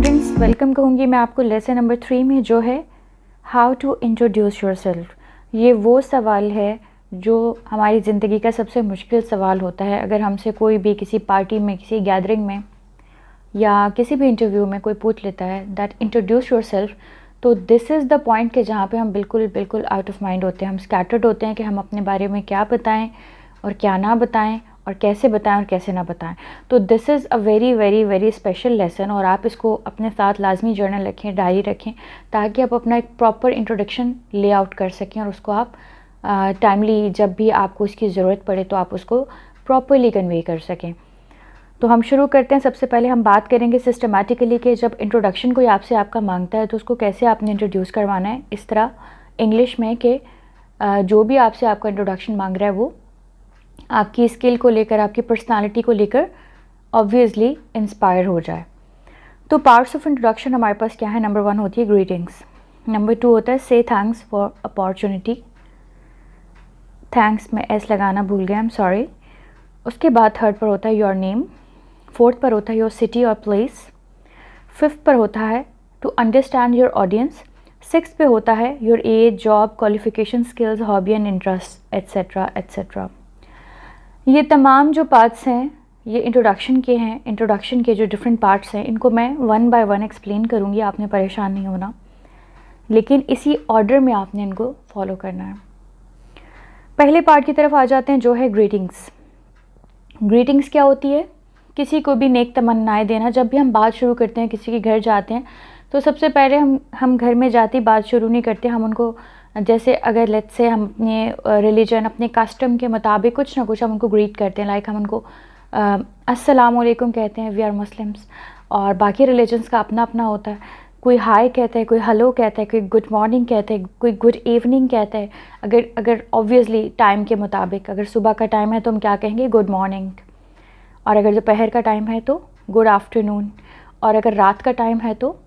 Students, welcome कहूँगी मैं आपको लेसन नंबर 3 में, जो है हाउ टू इंट्रोड्यूस योरसेल्फ। ये वो सवाल है जो हमारी ज़िंदगी का सबसे मुश्किल सवाल होता है। अगर हमसे कोई भी किसी पार्टी में, किसी गैदरिंग में या किसी भी इंटरव्यू में कोई पूछ लेता है दैट इंट्रोड्यूस योरसेल्फ, तो दिस इज़ द पॉइंट के जहाँ पे हम बिल्कुल आउट ऑफ माइंड होते हैं। हम स्कैटर्ड होते हैं कि हम अपने बारे में क्या बताएं और क्या ना बताएं, और कैसे बताएं और कैसे ना बताएं। तो this is a very special lesson, और आप इसको अपने साथ लाजमी जर्नल रखें, डायरी रखें, ताकि आप अपना एक प्रॉपर इंट्रोडक्शन ले आउट कर सकें और उसको आप टाइमली जब भी आपको उसकी ज़रूरत पड़े तो आप उसको प्रॉपरली कन्वे कर सकें। तो हम शुरू करते हैं। सबसे पहले हम बात करेंगे सिस्टमैटिकली कि जब इंट्रोडक्शन कोई आपसे आपका मांगता है तो उसको कैसे आपने इंट्रोड्यूस करवाना है, इस तरह इंग्लिश में कि जो भी आपसे आपका इंट्रोडक्शन मांग रहा है वो आपकी स्किल को लेकर, आपकी पर्सनालिटी को लेकर ऑब्वियसली इंस्पायर हो जाए। तो पार्ट्स ऑफ इंट्रोडक्शन हमारे पास क्या है? नंबर 1 होती है ग्रीटिंग्स, नंबर 2 होता है से थैंक्स फॉर अपॉर्चुनिटी। थैंक्स में एस लगाना भूल गया, आई एम सॉरी। उसके बाद थर्ड पर होता है योर नेम, फोर्थ पर होता है योर सिटी और प्लेस, फिफ्थ पर होता है to understand your audience, sixth पे होता है your age, job, qualification, skills, hobby and interest, etcetera etcetera. ये तमाम जो पार्ट्स हैं ये इंट्रोडक्शन के हैं। इंट्रोडक्शन के जो डिफरेंट पार्ट्स हैं इनको मैं 1 बाय 1 एक्सप्लेन करूँगी, आपने परेशान नहीं होना, लेकिन इसी ऑर्डर में आपने इनको फॉलो करना है। पहले पार्ट की तरफ आ जाते हैं जो है ग्रीटिंग्स। ग्रीटिंग्स क्या होती है? किसी को भी नेक तमन्नाएं देना। जब भी हम बात शुरू करते हैं, किसी के घर जाते हैं, तो सबसे पहले हम घर में जाते ही बात शुरू नहीं करते। हम उनको, जैसे अगर लेट्स से हम अपने रिलीजन, अपने कस्टम के मुताबिक कुछ ना कुछ हम उनको ग्रीट करते हैं। लाइक हम उनको अस्सलाम वालेकुम कहते हैं, वी आर मुस्लिम्स, और बाकी रिलीजन्स का अपना अपना होता है। कोई हाय कहता है, कोई हेलो कहता है, कोई गुड मॉर्निंग कहता है, कोई गुड इवनिंग कहता है। अगर ऑब्वियसली टाइम के मुताबिक, अगर सुबह का टाइम है तो हम क्या कहेंगे? गुड मॉर्निंग, और अगर दोपहर का टाइम है तो गुड आफ्टरनून, और अगर रात का टाइम है तो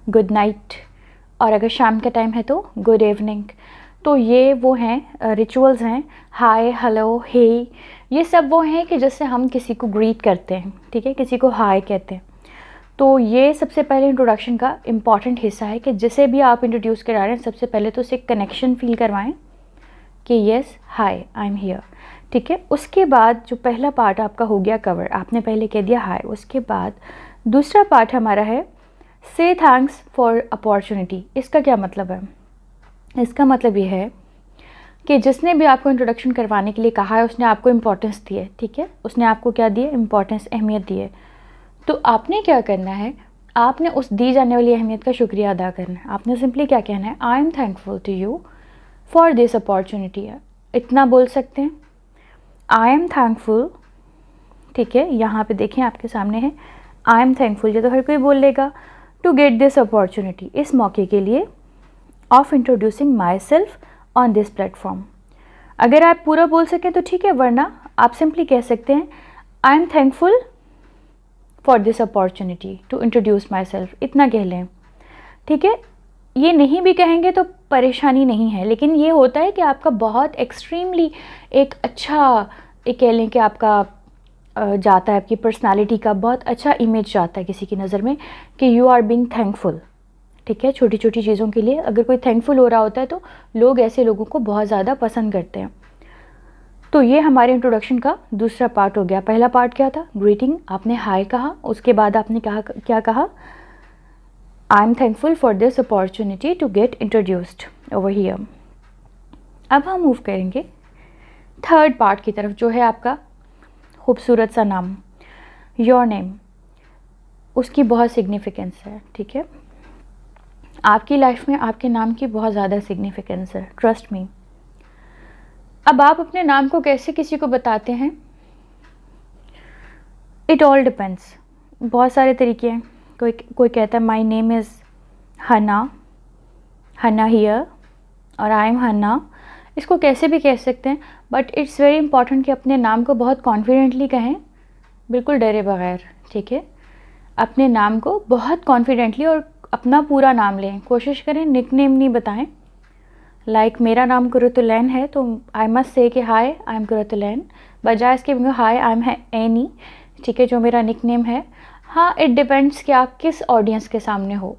गुड नाइट, और अगर शाम का टाइम है तो गुड इवनिंग। तो ये वो हैं रिचुअल्स हैं, हाय, हेलो, हे, ये सब वो हैं कि जिससे हम किसी को ग्रीट करते हैं, ठीक है, किसी को हाय कहते हैं। तो ये सबसे पहले इंट्रोडक्शन का इम्पॉर्टेंट हिस्सा है कि जिसे भी आप इंट्रोड्यूस करा रहे हैं सबसे पहले तो उससे कनेक्शन फील करवाएं कि yes, hi, I am here, ठीक है। उसके बाद जो पहला पार्ट आपका हो गया कवर, आपने पहले कह दिया हाय। उसके बाद दूसरा पार्ट हमारा है से थैंक्स फॉर अपॉर्चुनिटी। इसका क्या मतलब है? इसका मतलब ये है कि जिसने भी आपको इंट्रोडक्शन करवाने के लिए कहा है उसने आपको इम्पोर्टेंस दी है, ठीक है, उसने आपको क्या दी है? इम्पोर्टेंस, अहमियत दी है। तो आपने क्या करना है? आपने उस दी जाने वाली अहमियत का शुक्रिया अदा करना है। आपने सिंपली क्या कहना है? I am thankful to you for this opportunity. इतना बोल सकते हैं, आई एम थैंकफुल, ठीक है। यहाँ पे देखें आपके सामने है आई एम थैंकफुल, ये तो हर कोई बोल लेगा। टू गेट दिस अपॉर्चुनिटी, इस मौके के लिए, of introducing my self on this platform. अगर आप पूरा बोल सकें तो ठीक है, वरना आप सिंपली कह सकते हैं I am thankful for this opportunity to introduce myself, इतना कह लें, ठीक है। ये नहीं भी कहेंगे तो परेशानी नहीं है, लेकिन ये होता है कि आपका बहुत एक्सट्रीमली एक अच्छा, एक कह लें कि आपका जाता है, आपकी पर्सनालिटी का बहुत अच्छा इमेज जाता है किसी की नज़र में कि यू आर बीइंग थैंकफुल, ठीक है। छोटी छोटी चीज़ों के लिए अगर कोई थैंकफुल हो रहा होता है तो लोग ऐसे लोगों को बहुत ज़्यादा पसंद करते हैं। तो ये हमारे इंट्रोडक्शन का दूसरा पार्ट हो गया। पहला पार्ट क्या था? ग्रीटिंग, आपने हाय कहा, उसके बाद आपने कहा, क्या कहा? I am thankful for this opportunity to get introduced over here. अब हम मूव करेंगे थर्ड पार्ट की तरफ, जो है आपका खूबसूरत सा नाम, योर नेम। उसकी बहुत सिग्निफिकेंस है, ठीक है। आपकी लाइफ में आपके नाम की बहुत ज़्यादा सिग्निफिकेंस है, ट्रस्ट मी। अब आप अपने नाम को कैसे किसी को बताते हैं? इट ऑल डिपेंड्स, बहुत सारे तरीके हैं। कोई कहता है माई नेम इज़ हना, हना हियर, और आई एम हना। इसको कैसे भी कह सकते हैं, बट इट्स वेरी इंपॉर्टेंट कि अपने नाम को बहुत कॉन्फिडेंटली कहें, बिल्कुल डरे बगैर, ठीक है। अपने नाम को बहुत कॉन्फिडेंटली और अपना पूरा नाम लें, कोशिश करें निक नेम नहीं बताएं। लाइक मेरा नाम कुरतुलैन है तो आई मस्ट से कि हाय आई एम कुरतुलैन, बजाय इसके हाय आई एम एनी, ठीक है, जो मेरा निक नेम है। हाँ, इट डिपेंड्स कि आप किस ऑडियंस के सामने हो,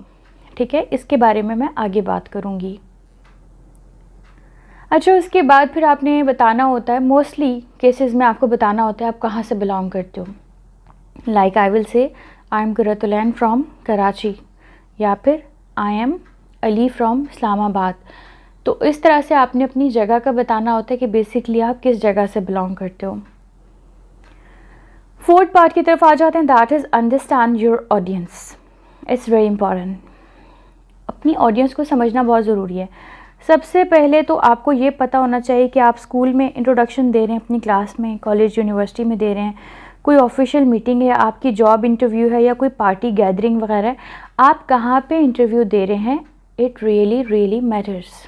ठीक है, इसके बारे में मैं आगे बात करूँगी। अच्छा, उसके बाद फिर आपने बताना होता है, मोस्टली केसेस में आपको बताना होता है आप कहाँ से बिलोंग करते हो। Like I will say I am Qurratulain from Karachi, या फिर I am Ali from Islamabad. तो इस तरह से आपने अपनी जगह का बताना होता है कि बेसिकली आप किस जगह से बिलोंग करते हो। फोर्थ पार्ट की तरफ आ जाते हैं, that is understand your audience. It's very important. अपनी ऑडियंस को समझना बहुत ज़रूरी है। सबसे पहले तो आपको ये पता होना चाहिए कि आप स्कूल में इंट्रोडक्शन दे रहे हैं, अपनी क्लास में, कॉलेज, यूनिवर्सिटी में दे रहे हैं, कोई ऑफिशियल मीटिंग है, आपकी जॉब इंटरव्यू है, या कोई पार्टी गैदरिंग वगैरह, आप कहाँ पे इंटरव्यू दे रहे हैं, इट रियली रियली मैटर्स,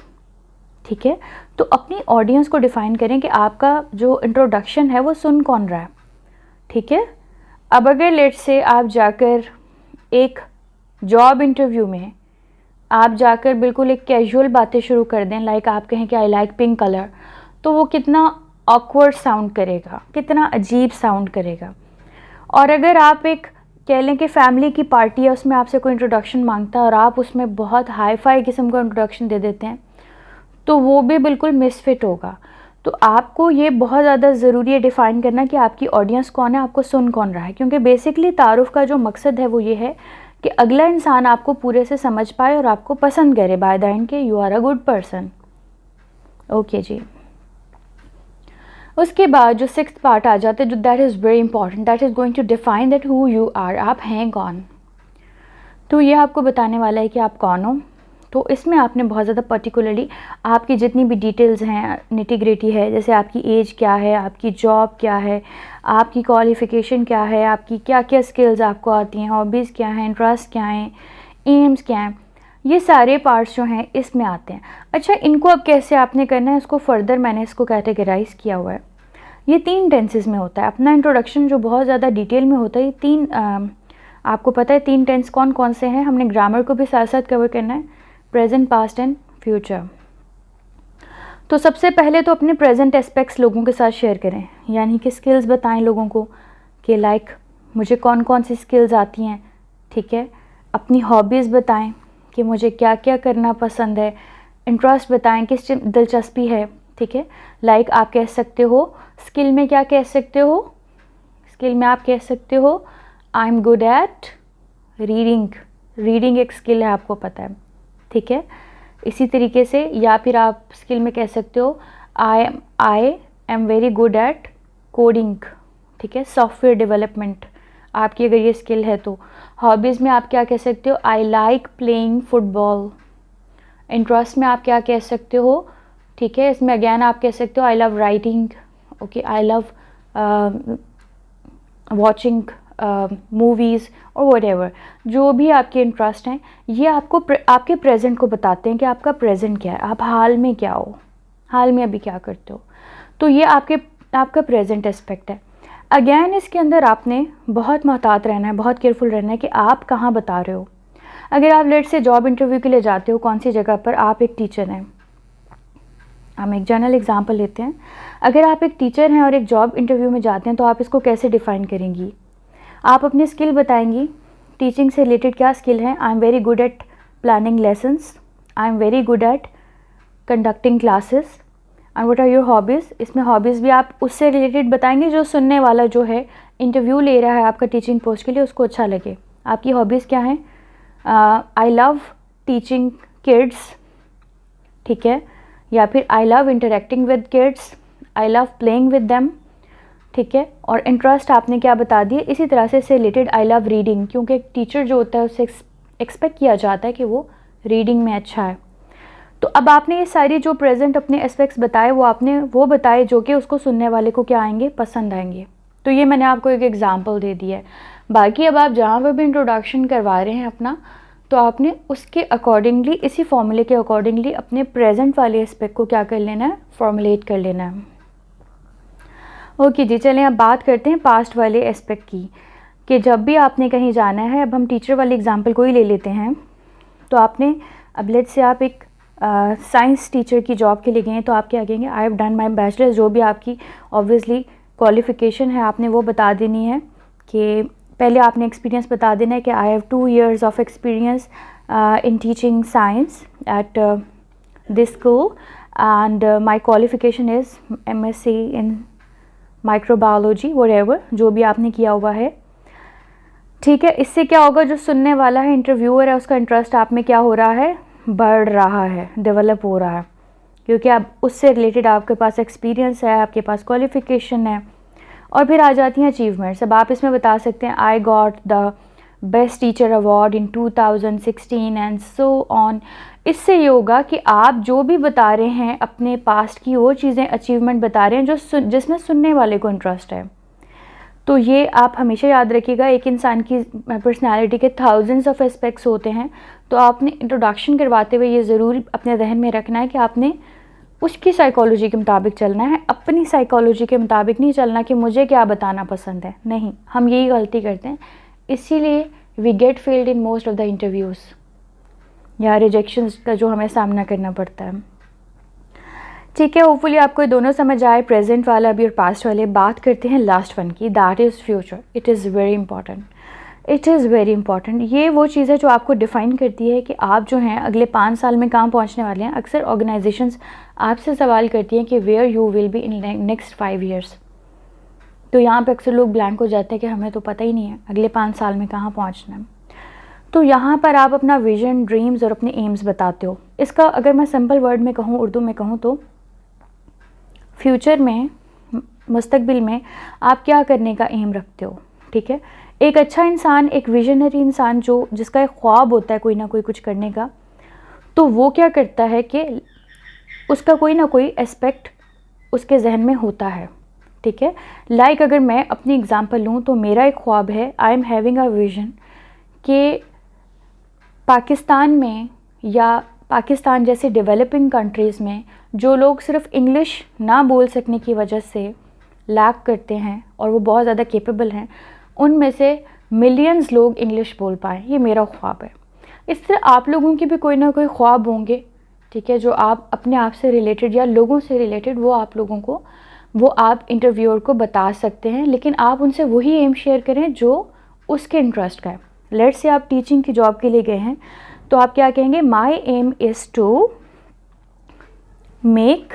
ठीक है। तो अपनी ऑडियंस को डिफ़ाइन करें कि आपका जो इंट्रोडक्शन है वो सुन कौन रहा है, ठीक है। अब अगर लेट से आप जाकर एक जॉब इंटरव्यू में आप जाकर बिल्कुल एक कैजुअल बातें शुरू कर दें, लाइक आप कहें कि आई लाइक पिंक कलर, तो वो कितना ऑकवर्ड साउंड करेगा, कितना अजीब साउंड करेगा। और अगर आप एक कह लें कि फैमिली की पार्टी है, उसमें आपसे कोई इंट्रोडक्शन मांगता है और आप उसमें बहुत हाई फाई किस्म का इंट्रोडक्शन दे देते हैं, तो वो भी बिल्कुल मिसफिट होगा। तो आपको ये बहुत ज़्यादा ज़रूरी है डिफ़ाइन करना कि आपकी ऑडियंस कौन है, आपको सुन कौन रहा है, क्योंकि बेसिकली तारुफ़ का जो मकसद है वो ये है कि अगला इंसान आपको पूरे से समझ पाए और आपको पसंद करे बाय द एंड के you are a good person. Okay जी। उसके बाद जो सिक्स्थ पार्ट आ जाता है, जो that is very important, that is going to define that who you are, आप हैं कौन। तो ये आपको बताने वाला है कि आप कौन हो। तो इसमें आपने बहुत ज़्यादा पर्टिकुलरली आपकी जितनी भी डिटेल्स हैं, निटी-ग्रिटी है, जैसे आपकी एज क्या है, आपकी जॉब क्या है, आपकी क्वालिफ़िकेशन क्या है, आपकी क्या क्या स्किल्स आपको आती हैं, हॉबीज़ क्या हैं, इंटरेस्ट क्या हैं, एम्स क्या हैं, ये सारे पार्ट्स जो हैं इसमें आते हैं। अच्छा, इनको अब कैसे आपने करना है, इसको फर्दर मैंने इसको कैटेगराइज़ किया हुआ है। ये 3 टेंसेस में होता है। अपना इंट्रोडक्शन जो बहुत ज़्यादा डिटेल में होता है, ये 3 आपको पता है 3 टेंस कौन कौन से हैं। हमने ग्रामर को भी साथ साथ कवर करना है, प्रेजेंट, पास्ट एंड फ्यूचर। तो सबसे पहले तो अपने प्रेजेंट एस्पेक्ट्स लोगों के साथ शेयर करें, यानी कि स्किल्स बताएं लोगों को कि लाइक मुझे कौन कौन सी स्किल्स आती हैं, ठीक है। अपनी हॉबीज़ बताएं कि मुझे क्या क्या करना पसंद है, इंटरेस्ट बताएं, किस दिलचस्पी है, ठीक है। लाइक आप कह सकते हो स्किल में, क्या कह सकते हो, स्किल में आप कह सकते हो I am good at reading. Reading एक स्किल है, आपको पता है, ठीक है। इसी तरीके से, या फिर आप स्किल में कह सकते हो आई am very good eight coding, ठीक है, सॉफ्टवेयर डेवलपमेंट आपकी अगर ये स्किल है तो। हॉबीज़ में आप क्या कह सकते हो, I like playing football. Interest में आप क्या कह सकते हो, ठीक है, इसमें अगैन आप कह सकते हो I love writing, okay, I love watching movies और व्हाटएवर, जो भी आपके इंटरेस्ट हैं, ये आपको आपके प्रेजेंट को बताते हैं कि आपका प्रेजेंट क्या है, आप हाल में क्या हो, हाल में अभी क्या करते हो। तो ये आपका प्रेजेंट एस्पेक्ट है। अगैन इसके अंदर आपने बहुत मोहतात रहना है, बहुत केयरफुल रहना है कि आप कहाँ बता रहे हो। अगर आप लेट से जॉब इंटरव्यू के लिए जाते हो, कौन सी जगह पर, आप एक टीचर हैं, हम एक जनरल एग्जांपल लेते हैं। अगर आप एक टीचर हैं और एक जॉब इंटरव्यू में जाते हैं, तो आप इसको कैसे डिफ़ाइन करेंगी। आप अपनी स्किल बताएंगी, टीचिंग से रिलेटेड क्या स्किल है, I am very good at planning lessons, I am very good at conducting classes, and what are your hobbies. इसमें हॉबीज़ भी आप उससे रिलेटेड बताएंगे जो सुनने वाला जो है इंटरव्यू ले रहा है आपका टीचिंग पोस्ट के लिए, उसको अच्छा लगे। आपकी हॉबीज़ क्या हैं, आई लव टीचिंग किड्स, ठीक है, या फिर I love interacting with kids, I love playing with them, ठीक है। और इंटरेस्ट आपने क्या बता दिए। इसी तरह से इससे रिलेटेड आई लव रीडिंग, क्योंकि एक टीचर जो होता है उससे एक्सपेक्ट किया जाता है कि वो रीडिंग में अच्छा है। तो अब आपने ये सारी जो प्रेजेंट अपने एस्पेक्ट्स बताए, वो आपने वो बताए जो कि उसको सुनने वाले को क्या आएंगे, पसंद आएंगे। तो ये मैंने आपको एक एग्जांपल दे दिया है। बाकी अब आप जहाँ पर भी इंट्रोडक्शन करवा रहे हैं अपना, तो आपने उसके अकॉर्डिंगली, इसी फॉर्मूले के अकॉर्डिंगली अपने प्रेजेंट वाले एस्पेक्ट को क्या कर लेना है, फॉर्मुलेट कर लेना है। ओके जी, चलें अब बात करते हैं पास्ट वाले एस्पेक्ट की, कि जब भी आपने कहीं जाना है, अब हम टीचर वाले एग्जांपल को ही ले लेते हैं। तो आपने अब लेट से आप एक साइंस टीचर की जॉब के लिए गए हैं, तो आप क्या कहेंगे, I have done my bachelors, जो भी आपकी ऑब्वियसली क्वालिफ़िकेशन है आपने वो बता देनी है कि पहले आपने एक्सपीरियंस बता देना है कि I have 2 years of experience in teaching science at this school and my qualification is MSc in microbiology, whatever जो भी आपने किया हुआ है। ठीक है, इससे क्या होगा, जो सुनने वाला है, इंटरव्यूअर है, उसका इंटरेस्ट आप में क्या हो रहा है, बढ़ रहा है, डेवलप हो रहा है, क्योंकि अब उससे रिलेटेड आपके पास एक्सपीरियंस है, आपके पास क्वालिफिकेशन है। और फिर आ जाती हैं अचीवमेंट्स। अब आप इसमें बता सकते हैं I got the best teacher award in 2016 and so on. इससे ये होगा कि आप जो भी बता रहे हैं अपने पास्ट की वो चीज़ें, अचीवमेंट बता रहे हैं जो जिसमें सुनने वाले को इंटरेस्ट है। तो ये आप हमेशा याद रखिएगा, एक इंसान की पर्सनालिटी के थाउजेंड्स ऑफ एस्पेक्ट्स होते हैं। तो आपने इंट्रोडक्शन करवाते हुए ये ज़रूर अपने जहन में रखना है कि आपने उसकी साइकोलॉजी के मुताबिक चलना है, अपनी साइकोलॉजी के मुताबिक नहीं चलना कि मुझे क्या बताना पसंद है। नहीं, हम यही गलती करते हैं, इसीलिए we get failed in most of the interviews या रिजेक्शंस का जो हमें सामना करना पड़ता है। ठीक है, होपफुली आपको ये दोनों समझ आए, प्रेजेंट वाला भी और पास्ट वाले। बात करते हैं लास्ट वन की, that is future. It is very important, it is very important. ये वो चीज़ है जो आपको डिफ़ाइन करती है कि आप जो हैं अगले 5 साल में कहाँ पहुँचने वाले हैं। अक्सर ऑर्गेनाइजेशंस आपसे सवाल करती हैं कि where you will be in next 5 years। तो यहाँ पे अक्सर लोग ब्लैंक हो जाते हैं कि हमें तो पता ही नहीं है अगले 5 साल में कहाँ पहुँचना है। तो यहाँ पर आप अपना विजन, ड्रीम्स और अपने एम्स बताते हो। इसका अगर मैं सिंपल वर्ड में कहूँ, उर्दू में कहूँ तो फ्यूचर में, मुस्तकबिल में आप क्या करने का एम रखते हो। ठीक है, एक अच्छा इंसान, एक विजनरी इंसान जो जिसका एक ख्वाब होता है कोई ना कोई कुछ करने का, तो वो क्या करता है कि उसका कोई ना कोई एस्पेक्ट उसके जहन में होता है। ठीक है, लाइक अगर मैं अपनी एग्जांपल लूँ तो मेरा एक ख्वाब है, I am having a vision कि पाकिस्तान में या पाकिस्तान जैसे डेवलपिंग कंट्रीज़ में जो लोग सिर्फ इंग्लिश ना बोल सकने की वजह से लैक करते हैं और वो बहुत ज़्यादा केपेबल हैं, उनमें से मिलियंस लोग इंग्लिश बोल पाएँ। ये मेरा ख्वाब है। इस तरह आप लोगों के भी कोई ना कोई ख्वाब होंगे, ठीक है, जो आप अपने आप से रिलेटेड या लोगों से रिलेटेड, वो आप लोगों को, वो आप इंटरव्यूअर को बता सकते हैं, लेकिन आप उनसे वही एम शेयर करें जो उसके इंटरेस्ट का है। लेट्स से आप टीचिंग की जॉब के लिए गए हैं, तो आप क्या कहेंगे, my aim is to make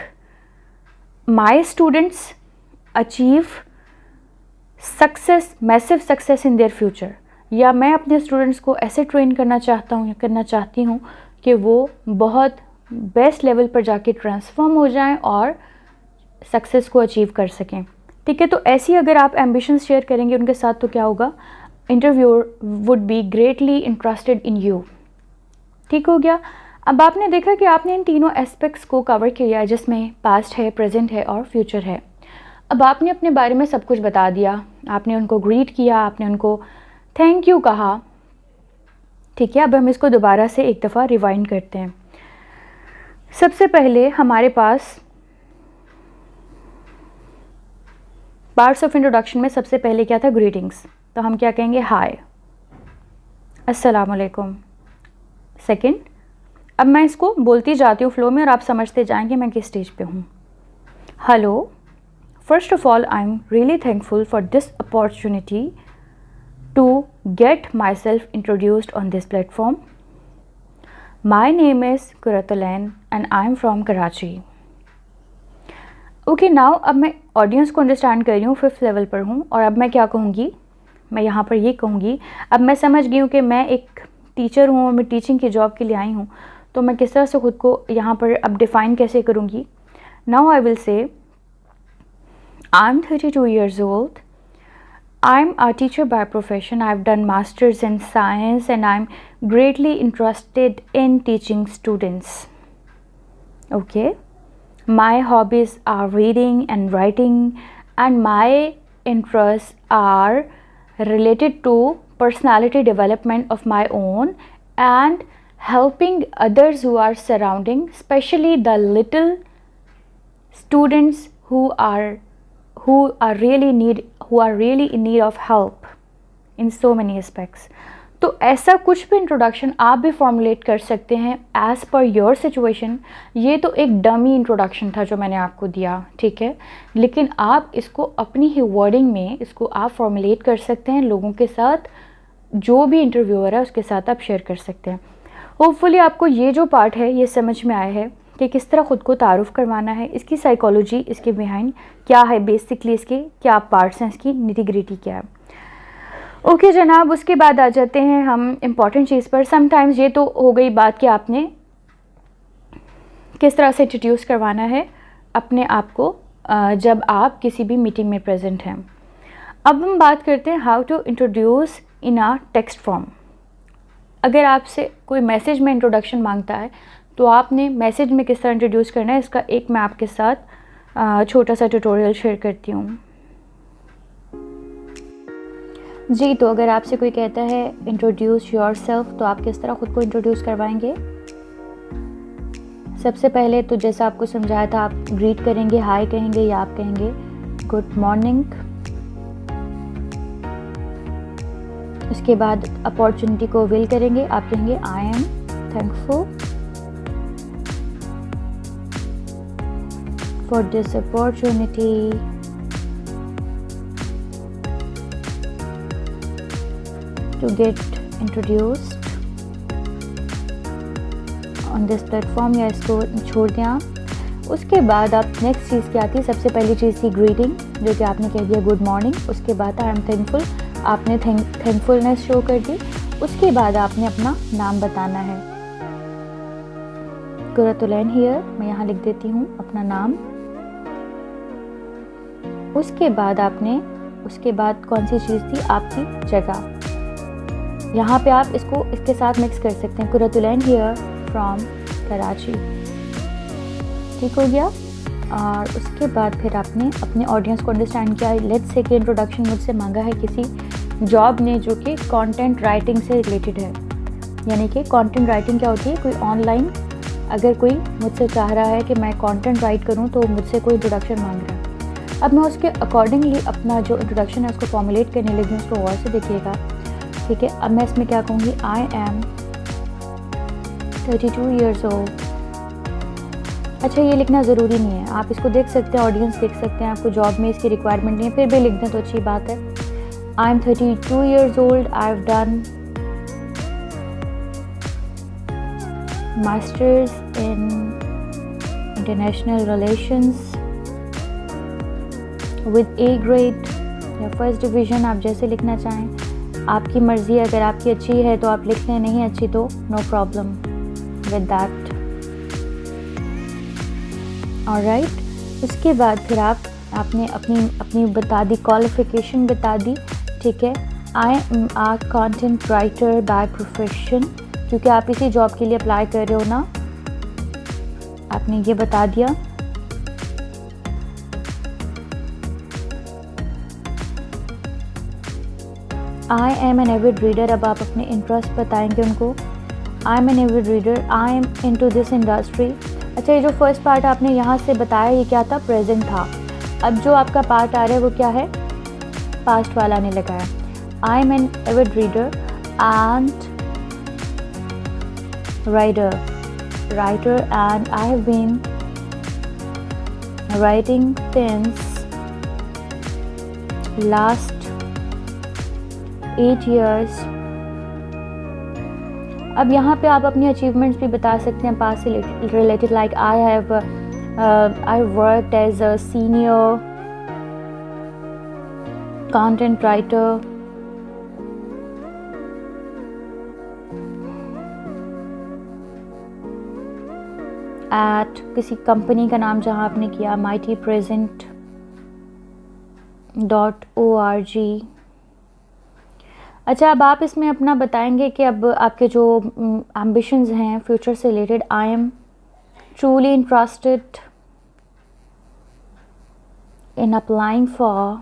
my students achieve success, massive success in their future. या मैं अपने स्टूडेंट्स को ऐसे ट्रेन करना चाहता हूँ या करना चाहती हूँ कि वो बहुत बेस्ट लेवल पर जाके ट्रांसफॉर्म हो जाएं और सक्सेस को अचीव कर सकें। ठीक है, तो ऐसी अगर आप एम्बिशंस शेयर करेंगे उनके साथ तो क्या होगा, interviewer would be greatly interested in you. ठीक हो गया। अब आपने देखा कि आपने इन तीनों एस्पेक्ट्स को कवर किया है, जिसमें पास्ट है, प्रेजेंट है और फ्यूचर है। अब आपने अपने बारे में सब कुछ बता दिया, आपने उनको ग्रीट किया, आपने उनको थैंक यू कहा। ठीक है, अब हम इसको दोबारा से एक दफ़ा रिवाइंड करते हैं। सबसे पहले हमारे पास पार्ट्स ऑफ इंट्रोडक्शन में सबसे पहले क्या था, ग्रीटिंग्स। तो हम क्या कहेंगे, हाय, अस्सलाम वालेकुम। सेकंड, अब मैं इसको बोलती जाती हूँ फ्लो में और आप समझते जाएंगे मैं किस स्टेज पे हूँ। Hello, first of all I am really thankful for this opportunity to get myself introduced on this platform. My name is Kuratulain and I am from Karachi. Okay, now अब मैं ऑडियंस को understand कर रही हूँ, 5th level पर हूँ, और अब मैं क्या कहूँगी, मैं यहाँ पर ये कहूँगी, अब मैं समझ गई हूँ कि मैं एक टीचर हूँ और मैं टीचिंग की जॉब के लिए आई हूँ, तो मैं किस तरह से ख़ुद को यहाँ पर अब डिफ़ाइन कैसे करूँगी। Now I will say I am 32 years old. I'm a teacher by profession. I've done masters in science and I'm greatly interested in teaching students. Okay. My hobbies are reading and writing and my interests are related to personality development of my own and helping others who are surrounding, especially the little students who are really in need of help in so many aspects. तो तो ऐसा कुछ भी introduction आप भी formulate कर सकते हैं एज़ पर योर सिचुएशन। ये तो एक डमी इंट्रोडक्शन था जो मैंने आपको दिया, ठीक है, लेकिन आप इसको अपनी ही वर्डिंग में इसको आप फॉर्मुलेट कर सकते हैं, लोगों के साथ, जो भी इंटरव्यूअर है उसके साथ आप शेयर कर सकते हैं। होपफुली आपको ये जो पार्ट है ये समझ में आया है कि किस तरह ख़ुद को तारुफ़ करवाना है, इसकी साइकोलॉजी, इसके बिहाइंड क्या है, बेसिकली इसके क्या पार्ट्स हैं, इसकी निटी-ग्रिटी क्या है। ओके जनाब, उसके बाद आ जाते हैं हम इम्पॉर्टेंट चीज़ पर। समटाइम्स ये तो हो गई बात कि आपने किस तरह से इंट्रोड्यूस करवाना है अपने आप को जब आप किसी भी मीटिंग में प्रेजेंट हैं। अब हम बात करते हैं how to introduce in a text form. अगर आपसे कोई मैसेज में इंट्रोडक्शन मांगता है तो आपने मैसेज में किस तरह इंट्रोड्यूस करना है, इसका एक मैं आपके साथ छोटा सा ट्यूटोरियल शेयर करती हूँ। जी, तो अगर आपसे कोई कहता है इंट्रोड्यूस योरसेल्फ, तो आप किस तरह ख़ुद को इंट्रोड्यूस करवाएंगे? सबसे पहले तो जैसा आपको समझाया था, आप ग्रीट करेंगे, हाय कहेंगे या आप कहेंगे गुड मॉर्निंग। उसके बाद अपॉर्चुनिटी को अवेल करेंगे, आप कहेंगे आई am thankful for this opportunity, to get introduced on this platform, या इसको छोड़ दें आप। उसके बाद आप नेक्स्ट चीज़ क्या आती है? सबसे पहली चीज़ थी ग्रीटिंग, जो कि आपने कह दिया गुड मॉर्निंग। उसके बाद आई एम थैंकफुल, आपने थैंकफुलनेस शो कर दी। उसके बाद आपने अपना नाम बताना है। कुरतुलैन हियर, मैं यहाँ लिख देती हूँ अपना नाम। उसके बाद कौन सी चीज़ थी? आपकी जगह। यहाँ पे आप इसके साथ मिक्स कर सकते हैं, कुरतुलैन हियर फ्रॉम कराची। ठीक हो गया। और उसके बाद फिर आपने अपने ऑडियंस को अंडरस्टैंड किया। लेट्स से कि इंट्रोडक्शन मुझसे मांगा है किसी जॉब ने जो कि कंटेंट राइटिंग से रिलेटेड है। यानी कि कंटेंट राइटिंग क्या होती है? कोई ऑनलाइन अगर कोई मुझसे चाह रहा है कि मैं कंटेंट राइट करूँ तो मुझसे कोई इंट्रोडक्शन मांग रहा है। अब मैं उसके अकॉर्डिंगली अपना जो इंट्रोडक्शन है उसको फॉर्मुलेट करने लगी हूँ। उसको गौर से देखिएगा, ठीक है। अब मैं इसमें क्या कहूँगी? I am 32 years old. अच्छा, ये लिखना ज़रूरी नहीं है, आप इसको देख सकते हैं, ऑडियंस देख सकते हैं, आपको जॉब में इसकी रिक्वायरमेंट नहीं है, फिर भी लिख दें तो अच्छी बात है। I M 32 years old, I have done masters in international relations with A grade या फर्स्ट डिवीज़न, आप जैसे लिखना चाहें, आपकी मर्ज़ी। अगर आपकी अच्छी है तो आप लिख लें, नहीं अच्छी तो no problem with that. Alright. उसके बाद फिर आपने अपनी बता दी, क्वालिफ़िकेशन बता दी, ठीक है। I am a content writer by profession, क्योंकि आप इसी जॉब के लिए अप्लाई कर रहे हो ना, आपने ये बता दिया। आई एम एन एविड रीडर, अब आप अपने इंटरेस्ट बताएंगे उनको। आई am an avid reader, I am into this industry. अच्छा, ये जो फर्स्ट पार्ट आपने यहाँ से बताया ये क्या था? प्रेजेंट था। अब जो आपका पार्ट आ रहा है वो क्या है? पास्ट वाला ने लगाया। I am an avid reader and writer and I have been writing since last 8 years। अब यहाँ पे आप अपनी अचीवमेंट्स भी बता सकते हैं पास से related, like I worked as a senior content writer at किसी कंपनी का नाम जहाँ आपने किया, mightypresent.org। अच्छा, अब आप इसमें अपना बताएंगे कि अब आपके जो एम्बिशंस हैं फ्यूचर से related. I am truly interested in applying for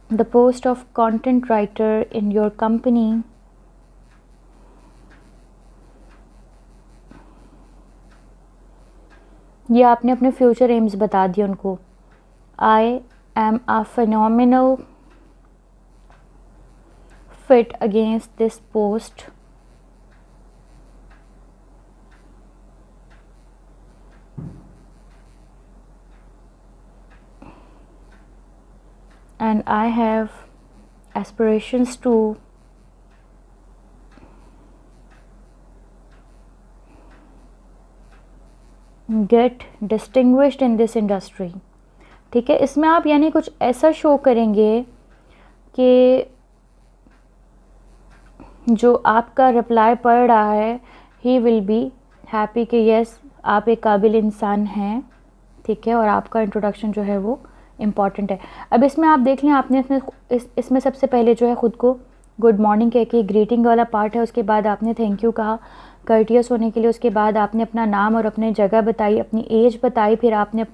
the post of content writer in your company. ये आपने अपने फ्यूचर एम्स बता दिए उनको। I am a phenomenal fit against this post. And I have aspirations to get distinguished in this industry. ठीक है, इसमें आप यानी कुछ ऐसा शो करेंगे कि जो आपका रिप्लाई पढ़ रहा है ही विल बी हैप्पी कि यस आप एक काबिल इंसान हैं, ठीक है, और आपका इंट्रोडक्शन जो है वो इम्पॉर्टेंट है। अब इसमें आप देख लें, आपने इसमें सबसे पहले जो है ख़ुद को गुड मॉर्निंग कह के ग्रीटिंग वाला पार्ट है, उसके बाद आपने थैंक यू कहा कर्टियस होने के लिए, उसके बाद आपने अपना नाम और अपनी जगह बताई, अपनी एज बताई, फिर आपने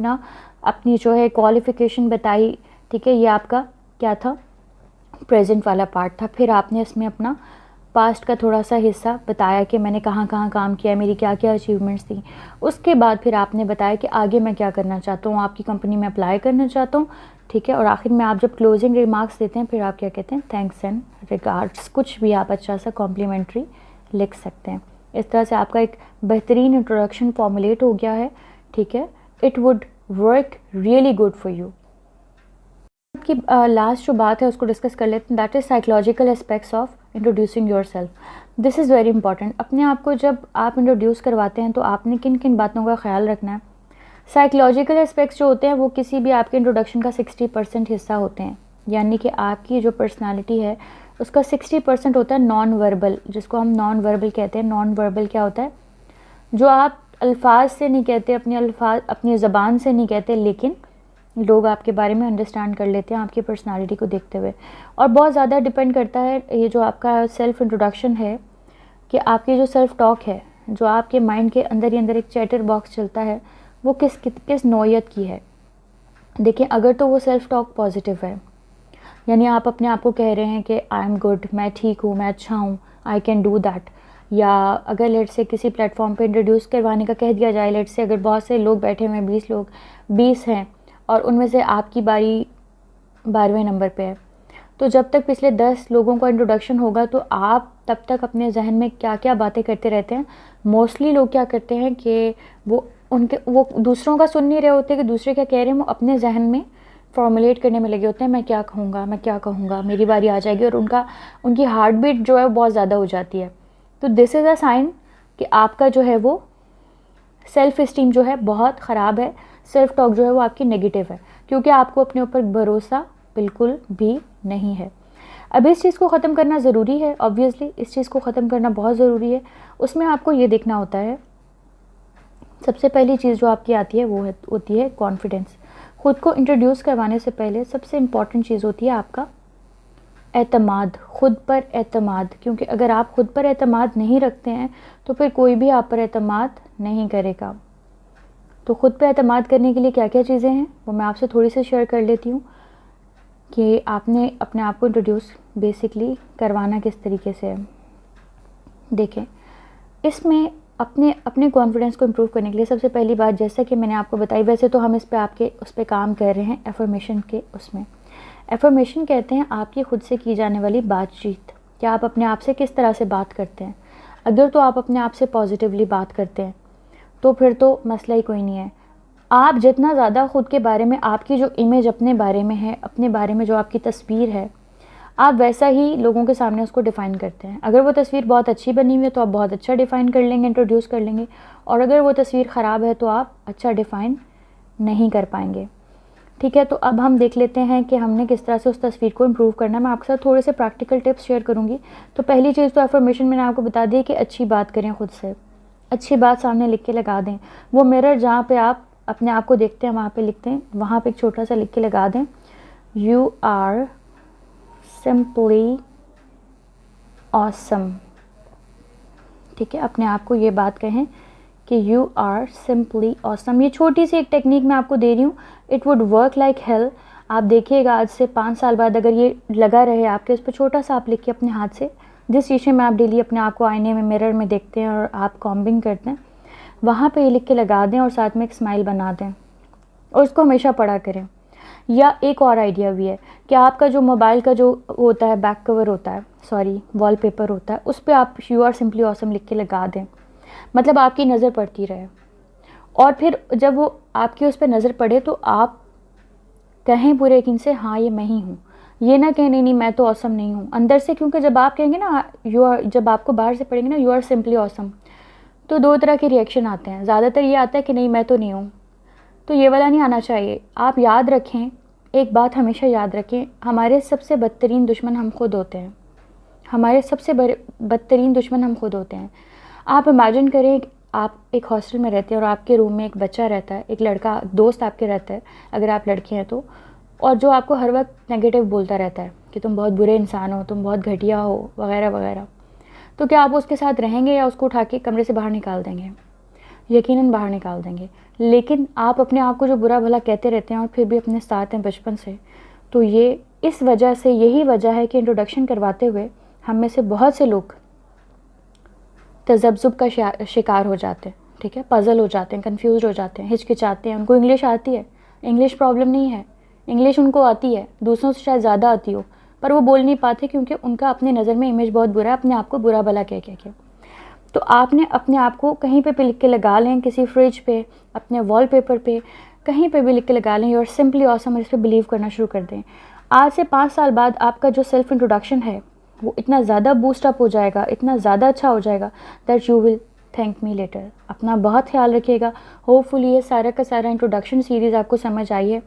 अपनी जो है क्वालिफ़िकेशन बताई, ठीक है, ये आपका क्या था, प्रेजेंट वाला पार्ट था। फिर आपने इसमें अपना पास्ट का थोड़ा सा हिस्सा बताया कि मैंने कहाँ कहाँ काम किया, मेरी क्या क्या अचीवमेंट्स थी। उसके बाद फिर आपने बताया कि आगे मैं क्या करना चाहता हूँ, आपकी कंपनी में अप्लाई करना चाहता हूँ, ठीक है, और आखिर में आप जब क्लोजिंग रिमार्क्स देते हैं फिर आप क्या कहते हैं, थैंक्स एंड रिगार्ड्स, कुछ भी आप अच्छा सा कॉम्प्लीमेंट्री लिख सकते हैं। इस तरह से आपका एक बेहतरीन इंट्रोडक्शन फॉर्मुलेट हो गया है, ठीक है। It would work really good for you. की लास्ट जो बात है उसको डिस्कस कर लेते हैं, that is psychological aspects of introducing your self. This is very important. अपने आप को जब आप इंट्रोड्यूस करवाते हैं तो आपने किन किन बातों का ख्याल रखना है। साइकोलॉजिकल एस्पेक्ट्स जो होते हैं वो किसी भी आपके इंट्रोडक्शन का 60% हिस्सा होते हैं, यानी कि आपकी जो पर्सनालिटी है उसका 60% होता है नॉन वर्बल, जिसको हम नॉन वर्बल कहते हैं। नॉन वर्बल क्या होता है, जो आप अल्फाज से नहीं कहते, अपनी ज़बान से नहीं कहते, लेकिन लोग आपके बारे में अंडरस्टैंड कर लेते हैं आपकी पर्सनालिटी को देखते हुए। और बहुत ज़्यादा डिपेंड करता है ये जो आपका सेल्फ़ इंट्रोडक्शन है कि आपकी जो सेल्फ़ टॉक है, जो आपके माइंड के अंदर ही अंदर एक चैटर बॉक्स चलता है, वो किस नौयत की है। देखिए, अगर तो वो सेल्फ़ टॉक पॉजिटिव है, यानी आप अपने आप को कह रहे हैं कि आई एम गुड, मैं ठीक हूँ, मैं अच्छा हूँ, आई कैन डू दैट, या अगर लेट से किसी प्लेटफॉर्म पे इंट्रोड्यूस करवाने का कह दिया जाए, लेट से अगर बहुत से लोग बैठे हुए हैं, 20 लोग, 20 हैं और उनमें से आपकी बारी 12वें नंबर पे है, तो जब तक पिछले 10 लोगों का इंट्रोडक्शन होगा तो आप तब तक अपने जहन में क्या क्या बातें करते रहते हैं। मोस्टली लोग क्या करते हैं कि वो दूसरों का सुन नहीं रहे होते कि दूसरे क्या कह रहे हैं, वो अपने जहन में फॉर्मुलेट करने में लगे होते हैं, मैं क्या कहूँगा, मेरी बारी आ जाएगी, और उनकी हार्ट बीट जो है वो बहुत ज़्यादा हो जाती है। तो दिस इज़ अ साइन कि आपका जो है वो सेल्फ़ इस्टीम जो है बहुत ख़राब है, सेल्फ़ टॉक जो है वो आपकी नेगेटिव है, क्योंकि आपको अपने ऊपर भरोसा बिल्कुल भी नहीं है। अब इस चीज़ को ख़त्म करना ज़रूरी है, ऑब्वियसली इस चीज़ को ख़त्म करना बहुत ज़रूरी है। उसमें आपको ये देखना होता है, सबसे पहली चीज़ जो आपकी आती है वो होती है कॉन्फिडेंस। ख़ुद को इंट्रोड्यूस करवाने से पहले सबसे इम्पॉर्टेंट चीज़ होती है आपका एतमाद, ख़ुद पर एतमाद, क्योंकि अगर आप ख़ुद पर एतमाद नहीं रखते हैं तो फिर कोई भी आप पर एतमाद नहीं करेगा। तो ख़ुद पर एतमाद करने के लिए क्या क्या चीज़ें हैं वो मैं आपसे थोड़ी सी शेयर कर लेती हूँ कि आपने अपने आप को इंट्रोड्यूस बेसिकली करवाना किस तरीके से है। देखें, इसमें अपने कॉन्फिडेंस को इम्प्रूव करने के लिए सबसे पहली बात, जैसा कि मैंने आपको बताई, वैसे तो हम उस पर काम कर रहे हैं एफर्मेशन के उसमें। एफर्मेशन कहते हैं आपकी ख़ुद से की जाने वाली बातचीत, क्या आप अपने आप से किस तरह से बात करते हैं। अगर तो आप अपने आप से पॉजिटिवली बात करते हैं तो फिर तो मसला ही कोई नहीं है। आप जितना ज़्यादा ख़ुद के बारे में, आपकी जो इमेज अपने बारे में है, अपने बारे में जो आपकी तस्वीर है, आप वैसा ही लोगों के सामने उसको डिफ़ाइन करते हैं। अगर वो तस्वीर बहुत अच्छी बनी हुई है तो आप बहुत अच्छा डिफ़ाइन कर लेंगे, इंट्रोड्यूस कर लेंगे, और अगर वो तस्वीर ख़राब है तो आप अच्छा डिफ़ाइन नहीं कर पाएंगे, ठीक है। तो अब हम देख लेते हैं कि हमने किस तरह से उस तस्वीर को इम्प्रूव करना है। मैं आपके साथ थोड़े से प्रैक्टिकल टिप्स शेयर करूँगी। तो पहली चीज़ तो एफर्मेशन मैंने आपको बता दी कि अच्छी बात करें, ख़ुद से अच्छी बात सामने लिख के लगा दें। वो मिरर जहाँ पे आप अपने आप को देखते हैं वहाँ पे लिखते हैं, वहाँ पे एक छोटा सा लिख के लगा दें, यू आर सिंपली ऑसम, ठीक है। अपने आप को ये बात कहें कि यू आर सिंपली ऑसम। ये छोटी सी एक टेक्निक मैं आपको दे रही हूँ, it would work like hell. आप देखिएगा आज से 5 साल बाद अगर ये लगा रहे आपके, उस पर छोटा सा आप लिखिए अपने हाथ से, जिस शीशे में आप डेली अपने आप को आईने में मिरर में देखते हैं और आप कॉम्बिंग करते हैं, वहाँ पे ये लिख के लगा दें और साथ में एक स्माइल बना दें और उसको हमेशा पढ़ा करें। या एक और आइडिया भी है कि आपका जो मोबाइल का जो होता है बैक कवर होता है, सॉरी वॉलपेपर होता है, उस पे आप यू आर सिंपली ऑसम लिख के लगा दें, मतलब आपकी नज़र पड़ती रहे। और फिर जब वो आपकी उस पर नज़र पड़े तो आप कहें पूरे यकीन से हाँ ये मैं ही हूँ, ये ना कहें नहीं नहीं मैं तो ऑसम नहीं हूँ अंदर से, क्योंकि जब आप कहेंगे ना यू आर, जब आपको बाहर से पढ़ेंगे ना यू आर सिंपली ऑसम, तो दो तरह के रिएक्शन आते हैं। ज़्यादातर ये आता है कि नहीं मैं तो नहीं हूँ, तो ये वाला नहीं आना चाहिए। आप याद रखें, एक बात हमेशा याद रखें, हमारे सबसे बदतरीन दुश्मन हम खुद होते हैं, हमारे सबसे बदतरीन दुश्मन हम खुद होते हैं। आप इमेजिन करें आप एक हॉस्टल में रहते हैं और आपके रूम में एक बच्चा रहता है, एक लड़का दोस्त आपके रहता है अगर आप लड़के हैं तो, और जो आपको हर वक्त नेगेटिव बोलता रहता है कि तुम बहुत बुरे इंसान हो, तुम बहुत घटिया हो वगैरह वगैरह, तो क्या आप उसके साथ रहेंगे या उसको उठा के कमरे से बाहर निकाल देंगे? यकीनन बाहर निकाल देंगे। लेकिन आप अपने आप को जो बुरा भला कहते रहते हैं और फिर भी अपने साथ हैं बचपन से, तो ये इस वजह से, यही वजह है कि इंट्रोडक्शन करवाते हुए हम में से बहुत से लोग तज़ब्ज़ुब का शिकार हो जाते हैं, ठीक है, पज़ल हो जाते हैं, कंफ्यूज हो जाते हैं, हिचकिचाते हैं। उनको इंग्लिश आती है, इंग्लिश प्रॉब्लम नहीं है, इंग्लिश उनको आती है, दूसरों से शायद ज़्यादा आती हो, पर वो बोल नहीं पाते क्योंकि उनका अपनी नज़र में इमेज बहुत बुरा है, अपने आप को बुरा भला कह के। तो आपने अपने आप को कहीं पे लिख के लगा लें, किसी फ्रिज पे, अपने वॉलपेपर पे, कहीं पे भी लिख के लगा लें, यू आर सिंपली ऑसम, और इस पर बिलीव करना शुरू कर दें। आज से 5 साल बाद आपका जो सेल्फ इंट्रोडक्शन है वो इतना ज़्यादा बूस्ट अप हो जाएगा, इतना ज़्यादा अच्छा हो जाएगा that you will thank me later. अपना बहुत ख्याल रखिएगा। होपफुली ये सारा का सारा इंट्रोडक्शन सीरीज़ आपको समझ आई है।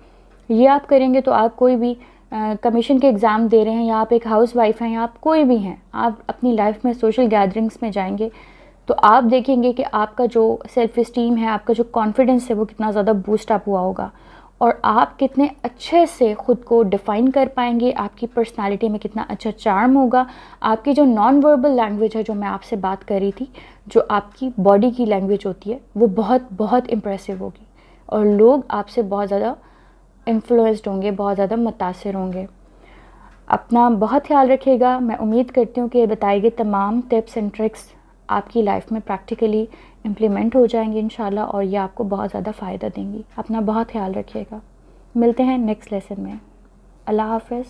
ये आप करेंगे तो आप कोई भी कमीशन के एग्ज़ाम दे रहे हैं, या आप एक हाउस वाइफ हैं, या आप कोई भी हैं, आप अपनी लाइफ में सोशल गैदरिंग्स में जाएंगे तो आप देखेंगे कि आपका जो सेल्फ इस्टीम है, आपका जो कॉन्फिडेंस है वो कितना ज़्यादा बूस्ट अप हुआ होगा, और आप कितने अच्छे से ख़ुद को डिफ़ाइन कर पाएंगे, आपकी पर्सनालिटी में कितना अच्छा चार्म होगा, आपकी जो नॉन वर्बल लैंग्वेज है, जो मैं आपसे बात कर रही थी, जो आपकी बॉडी की लैंग्वेज होती है, वो बहुत बहुत इम्प्रेसिव होगी, और लोग आपसे बहुत ज़्यादा इन्फ्लुएंस्ड होंगे, बहुत ज़्यादा मुतासिर होंगे। अपना बहुत ख्याल रखिएगा। मैं उम्मीद करती हूँ कि बताई गई तमाम टिप्स एंड ट्रिक्स आपकी लाइफ में प्रैक्टिकली इम्प्लीमेंट हो जाएंगी इंशाल्लाह, और ये आपको बहुत ज़्यादा फ़ायदा देंगी। अपना बहुत ख्याल रखिएगा। मिलते हैं नेक्स्ट लेसन में। अल्लाह हाफ़िज़।